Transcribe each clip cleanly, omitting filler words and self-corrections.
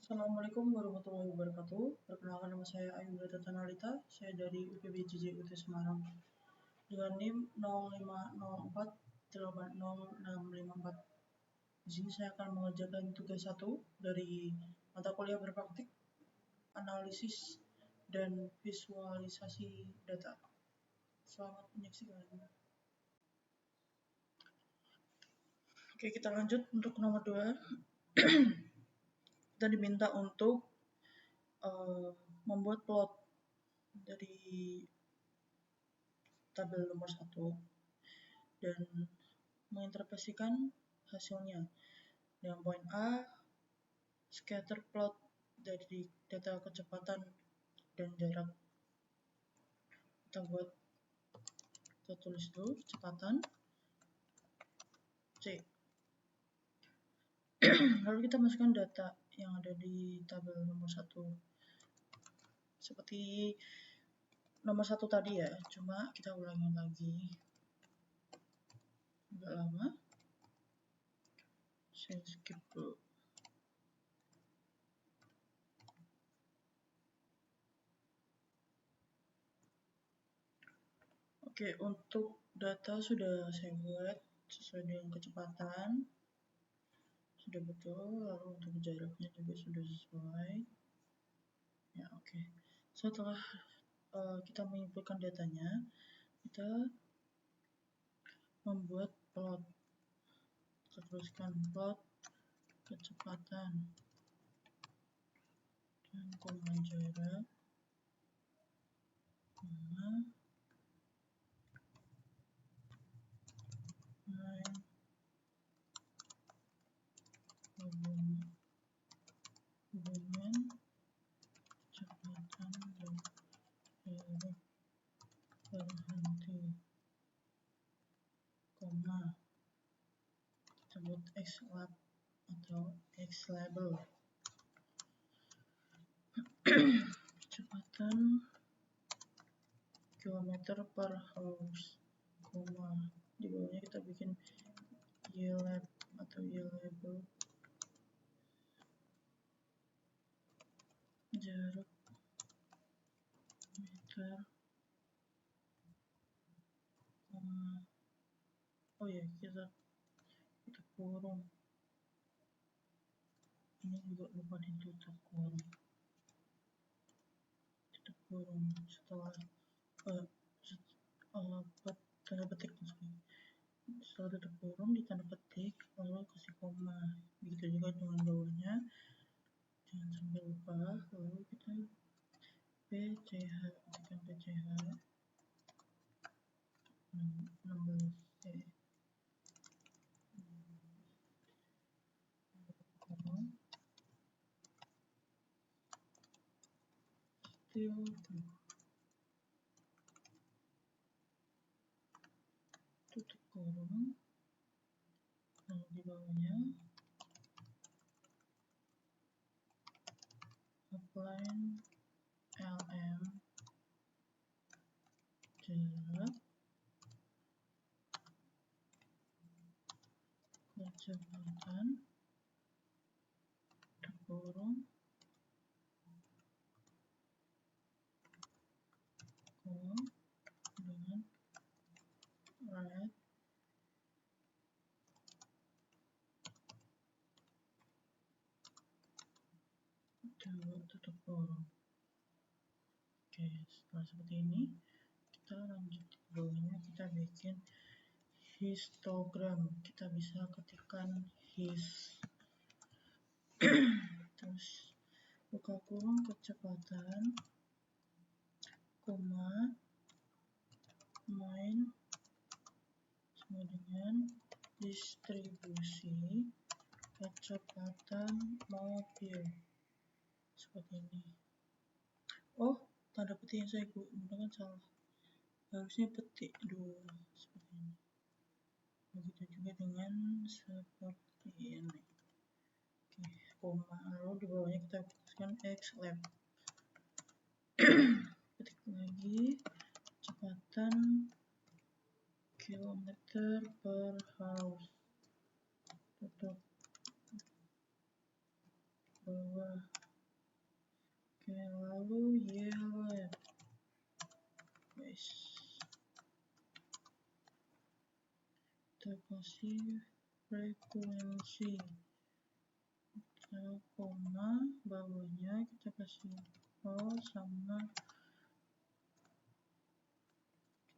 Assalamualaikum warahmatullahi wabarakatuh. Perkenalkan, nama saya Ayuda Tatanalita. Saya dari UPBJJ UT Semarang dengan NIM 0504806654. Di sini saya akan mengerjakan tugas 1 dari mata kuliah berpraktik, analisis, dan visualisasi data. Selamat menyaksikan. Oke, kita lanjut untuk nomor 2. Kita diminta untuk membuat plot dari tabel nomor 1 dan menginterpretasikan hasilnya. Dengan poin A, scatter plot dari data kecepatan dan jarak. Kita tulis dulu kecepatan C. Lalu kita masukkan data yang ada di tabel nomor 1 seperti nomor 1 tadi ya, cuma kita ulangi lagi agak lama. Saya skip dulu. Oke, untuk data sudah saya buat sesuai dengan kecepatan, sudah betul. Lalu untuk jaraknya juga sudah sesuai ya. Oke, setelah kita menginputkan datanya, kita membuat plot. Kita tuliskan plot kecepatan dan koma jarak, koma hubungan kecepatan dan jarak berhenti, koma disebut xlab atau xlabel. Kecepatan kilometer per hours, koma di bawahnya kita bikin ylab atau ylabel. Jarak meter, koma. Oh ya, kita kurung. Ini juga lupa ditutup kurung. Tutup kurung setelah tanda petik maksudnya. Setelah tutup kurung di tanda petik, lalu kasih koma. Begitu juga dengan bawahnya, jangan sampai lupa. Lalu kita PCH, ketikkan PCH 16C, tutup kurung, lalu di bawahnya apply LM jarak kecepatan kurung dengan right tutup kurung. Oke, setelah seperti ini kita lanjut ke bawahnya, kita bikin histogram. Kita bisa ketikkan his terus buka kurung kecepatan, koma main sama dengan distribusi kecepatan mobil seperti ini. Oh, tanda petik yang saya gunakan salah, harusnya petik dulu seperti ini. Begitu juga dengan seperti ini. Oke, koma, lalu di bawahnya kita tuliskan xlab. Ketik lagi kecepatan kilometer per hour, tutup bawah lalu yield guys, kita kasih frekuensi, koma bawahnya kita kasih sama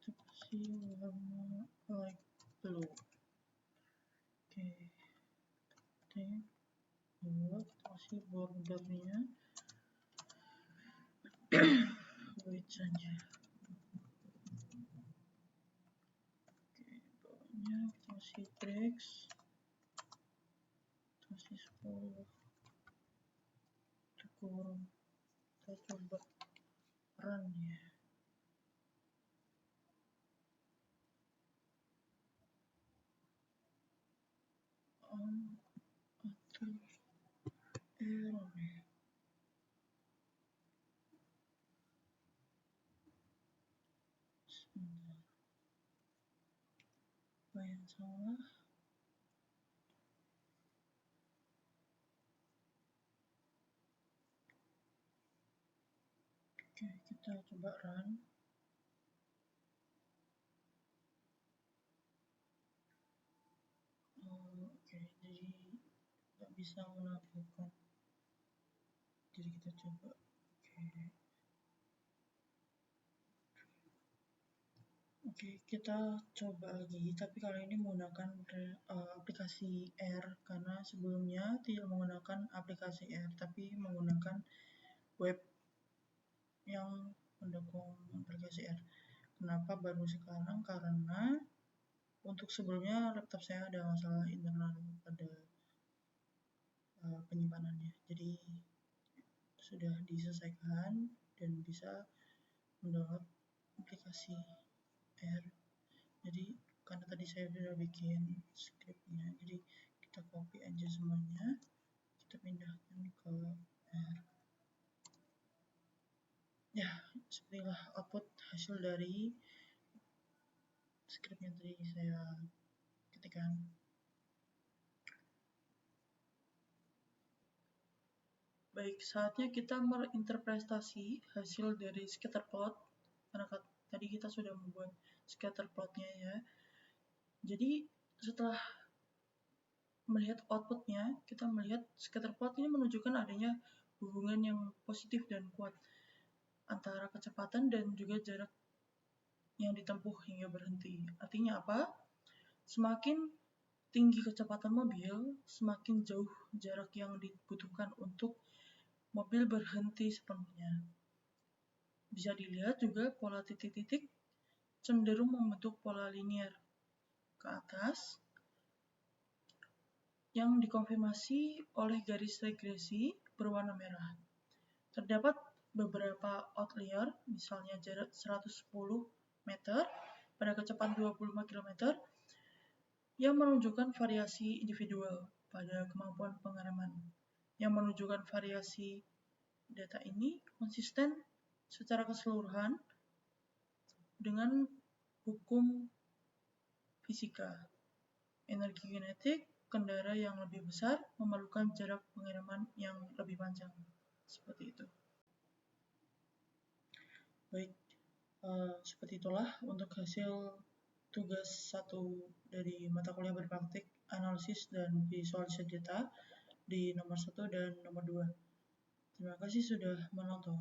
kita kasih warna light blue. Oke, kita kasih bordernya white saja. Oke, bawahnya kita kasih text, kasih 10, kita kurung, kita coba run ya. Atau error ya. Sebentar, apa yang salah? Oke, kita coba run. Oke, jadi nggak bisa melakukan. Jadi kita coba. Oke, kita coba lagi, tapi kali ini menggunakan aplikasi R, karena sebelumnya tidak menggunakan aplikasi R, tapi menggunakan web yang mendukung aplikasi R. Kenapa baru sekarang? Karena untuk sebelumnya laptop saya ada masalah internal pada penyimpanannya, jadi sudah diselesaikan dan bisa mendownload aplikasi R. Jadi karena tadi saya sudah bikin scriptnya, jadi kita copy aja semuanya, kita pindahkan ke R. Ya, sepertilah output hasil dari script yang tadi saya ketikkan. Baik, saatnya kita menginterpretasi hasil dari scatterplot, karena tadi kita sudah membuat scatterplotnya ya. Jadi setelah melihat outputnya, kita melihat scatterplot ini menunjukkan adanya hubungan yang positif dan kuat antara kecepatan dan juga jarak yang ditempuh hingga berhenti. Artinya apa? Semakin tinggi kecepatan mobil, semakin jauh jarak yang dibutuhkan untuk mobil berhenti sepenuhnya. Bisa dilihat juga pola titik-titik cenderung membentuk pola linear ke atas yang dikonfirmasi oleh garis regresi berwarna merah. Terdapat beberapa outlier, misalnya jarak 110 meter pada kecepatan 25 km, yang menunjukkan variasi individual pada kemampuan pengereman. Yang menunjukkan variasi data ini konsisten secara keseluruhan dengan hukum fisika. Energi kinetik kendara yang lebih besar memerlukan jarak pengiriman yang lebih panjang. Seperti itu. Baik, seperti itulah untuk hasil tugas 1 dari mata kuliah berpraktik analisis dan visualisasi data di nomor 1 dan nomor 2. Terima kasih sudah menonton.